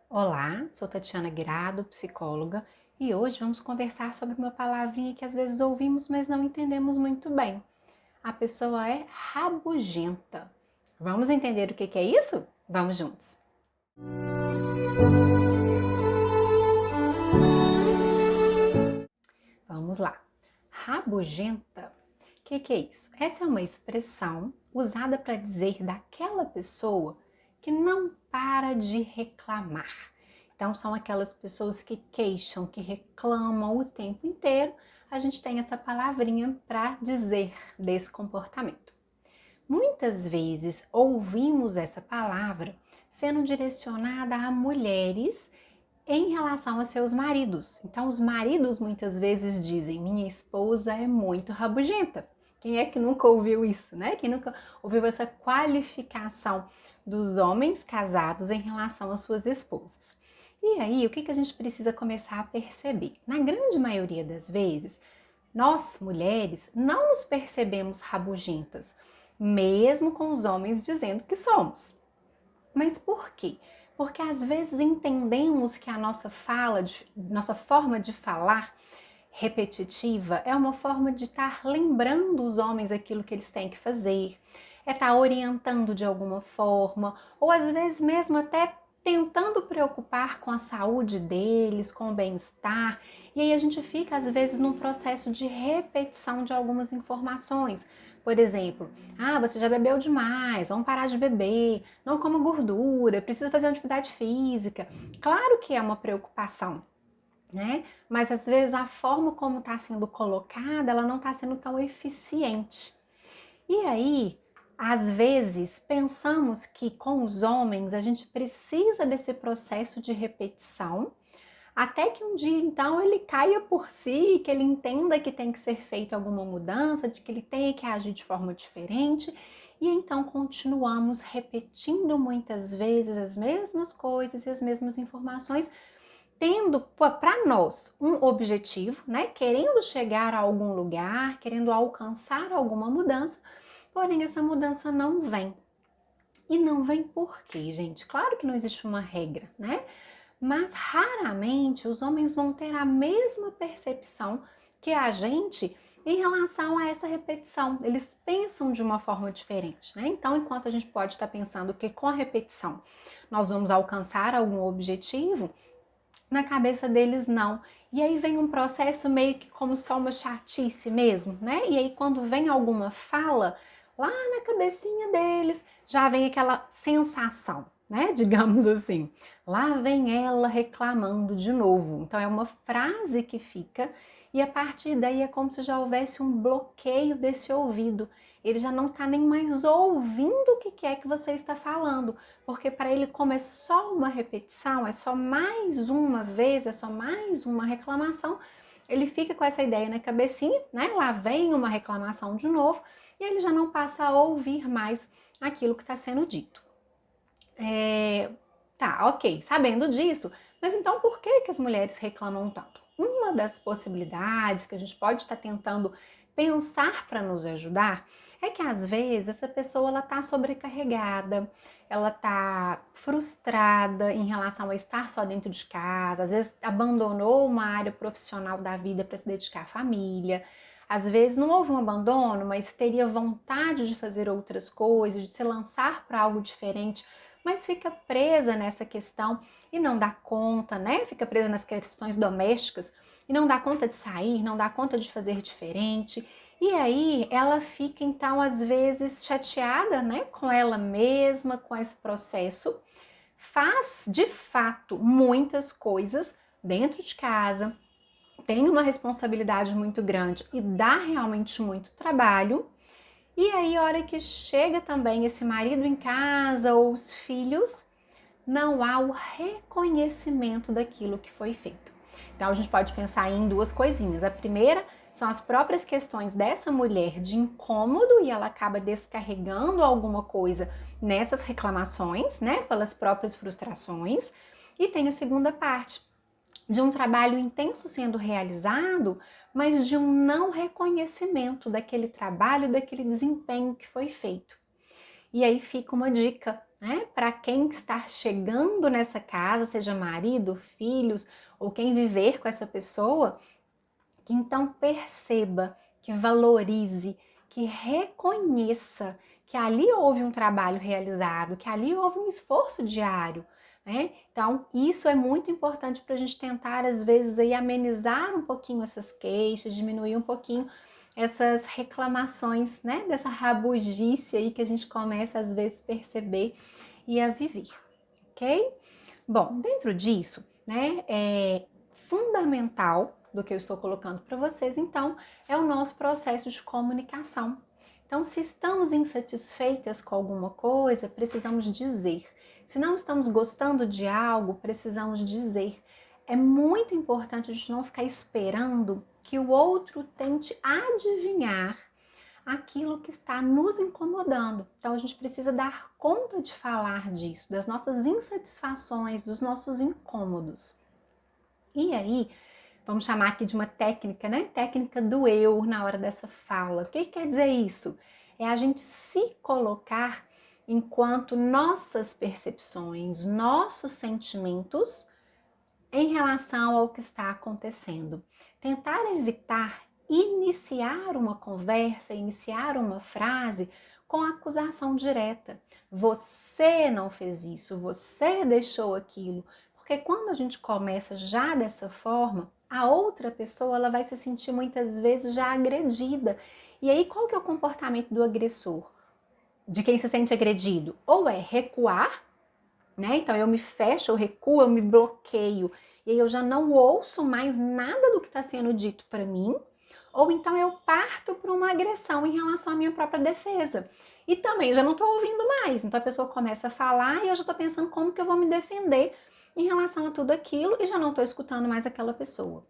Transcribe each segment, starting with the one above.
Olá, sou Tatiana Guirado, psicóloga, e hoje vamos conversar sobre uma palavrinha que às vezes ouvimos, mas não entendemos muito bem. A pessoa é rabugenta. Vamos entender o que é isso? Vamos juntos! Vamos lá. Rabugenta. O que é isso? Essa é uma expressão usada para dizer daquela pessoa que não para de reclamar. Então, são aquelas pessoas que queixam, que reclamam o tempo inteiro. A gente tem essa palavrinha para dizer desse comportamento. Muitas vezes ouvimos essa palavra sendo direcionada a mulheres em relação aos seus maridos. Então, os maridos muitas vezes dizem: minha esposa é muito rabugenta. Quem é que nunca ouviu isso, né? Quem nunca ouviu essa qualificação dos homens casados em relação às suas esposas? E aí, o que a gente precisa começar a perceber? Na grande maioria das vezes, nós, mulheres, não nos percebemos rabugentas, mesmo com os homens dizendo que somos. Mas por quê? Porque às vezes entendemos que a nossa nossa forma de falar repetitiva é uma forma de estar lembrando os homens aquilo que eles têm que fazer, é estar orientando de alguma forma, ou às vezes mesmo até tentando preocupar com a saúde deles, com o bem-estar, e aí a gente fica às vezes num processo de repetição de algumas informações. Por exemplo, você já bebeu demais, vamos parar de beber, não coma gordura, precisa fazer uma atividade física. Claro que é uma preocupação, né? Mas às vezes a forma como está sendo colocada, ela não está sendo tão eficiente. E aí, às vezes, pensamos que com os homens a gente precisa desse processo de repetição, até que um dia então ele caia por si, que ele entenda que tem que ser feita alguma mudança, de que ele tem que agir de forma diferente, e então continuamos repetindo muitas vezes as mesmas coisas e as mesmas informações, tendo para nós um objetivo, né? Querendo chegar a algum lugar, querendo alcançar alguma mudança, porém essa mudança não vem. E não vem por quê, gente? Claro que não existe uma regra, né? Mas raramente os homens vão ter a mesma percepção que a gente em relação a essa repetição. Eles pensam de uma forma diferente, né? Então, enquanto a gente pode estar pensando que com a repetição nós vamos alcançar algum objetivo, na cabeça deles não. E aí vem um processo meio que como só uma chatice mesmo, né? E aí quando vem alguma fala, lá na cabecinha deles já vem aquela sensação, né? Digamos assim. Lá vem ela reclamando de novo. Então é uma frase que fica e a partir daí é como se já houvesse um bloqueio desse ouvido. Ele já não está nem mais ouvindo o que é que você está falando, porque para ele, como é só uma repetição, é só mais uma vez, é só mais uma reclamação, ele fica com essa ideia na cabecinha, né? Lá vem uma reclamação de novo, e ele já não passa a ouvir mais aquilo que está sendo dito. Tá, ok, sabendo disso, mas então por que as mulheres reclamam tanto? Uma das possibilidades que a gente pode estar tentando pensar para nos ajudar é que às vezes essa pessoa ela está sobrecarregada, ela está frustrada em relação a estar só dentro de casa, às vezes abandonou uma área profissional da vida para se dedicar à família. Às vezes não houve um abandono, mas teria vontade de fazer outras coisas, de se lançar para algo diferente, mas fica presa nessa questão e não dá conta, né? Fica presa nas questões domésticas e não dá conta de sair, não dá conta de fazer diferente. E aí ela fica então às vezes chateada, né, com ela mesma, com esse processo. Faz de fato muitas coisas dentro de casa, tem uma responsabilidade muito grande e dá realmente muito trabalho. E aí, a hora que chega também esse marido em casa ou os filhos, não há o reconhecimento daquilo que foi feito. Então, a gente pode pensar em duas coisinhas. A primeira são as próprias questões dessa mulher de incômodo e ela acaba descarregando alguma coisa nessas reclamações, né, pelas próprias frustrações. E tem a segunda parte, de um trabalho intenso sendo realizado, mas de um não reconhecimento daquele trabalho, daquele desempenho que foi feito. E aí fica uma dica né? Para quem está chegando nessa casa, seja marido, filhos ou quem viver com essa pessoa, que então perceba, que valorize, que reconheça que ali houve um trabalho realizado, que ali houve um esforço diário, né? Então, isso é muito importante para a gente tentar, às vezes, aí, amenizar um pouquinho essas queixas, diminuir um pouquinho essas reclamações, né? Dessa rabugice aí que a gente começa, às vezes, perceber e a viver, ok? Bom, dentro disso, né, é fundamental do que eu estou colocando para vocês, então, é o nosso processo de comunicação. Então, se estamos insatisfeitas com alguma coisa, precisamos dizer. Se não estamos gostando de algo, precisamos dizer. É muito importante a gente não ficar esperando que o outro tente adivinhar aquilo que está nos incomodando. Então a gente precisa dar conta de falar disso, das nossas insatisfações, dos nossos incômodos. E aí, vamos chamar aqui de uma técnica, né? Técnica do eu na hora dessa fala. O que quer dizer isso? É a gente se colocar enquanto nossas percepções, nossos sentimentos em relação ao que está acontecendo. Tentar evitar iniciar uma conversa, iniciar uma frase com acusação direta. Você não fez isso, você deixou aquilo. Porque quando a gente começa já dessa forma, a outra pessoa ela vai se sentir muitas vezes já agredida. E aí qual que é o comportamento do agressor? De quem se sente agredido? Ou é recuar, né? Então eu me fecho, eu recuo, eu me bloqueio e aí eu já não ouço mais nada do que está sendo dito para mim, ou então eu parto para uma agressão em relação à minha própria defesa. E também já não estou ouvindo mais. Então a pessoa começa a falar e eu já estou pensando como que eu vou me defender em relação a tudo aquilo e já não estou escutando mais aquela pessoa.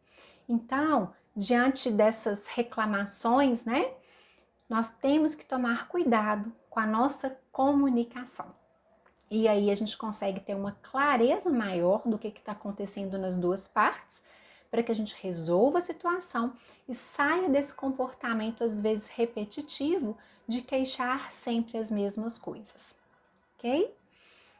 Então, diante dessas reclamações, né, nós temos que tomar cuidado com a nossa comunicação. E aí a gente consegue ter uma clareza maior do que está acontecendo nas duas partes, para que a gente resolva a situação e saia desse comportamento, às vezes repetitivo, de queixar sempre as mesmas coisas, ok?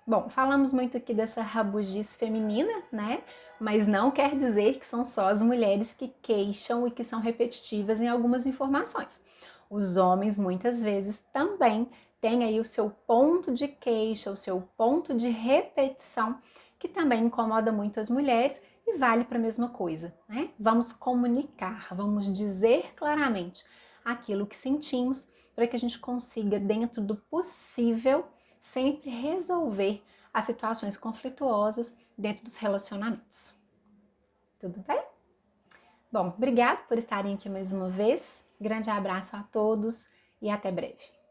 Bom, falamos muito aqui dessa rabugice feminina, né? Mas não quer dizer que são só as mulheres que queixam e que são repetitivas em algumas informações. Os homens muitas vezes também têm aí o seu ponto de queixa, o seu ponto de repetição, que também incomoda muito as mulheres e vale para a mesma coisa, né? Vamos comunicar, vamos dizer claramente aquilo que sentimos para que a gente consiga, dentro do possível, sempre resolver as situações conflituosas dentro dos relacionamentos. Tudo bem? Bom, obrigada por estarem aqui mais uma vez. Grande abraço a todos e até breve.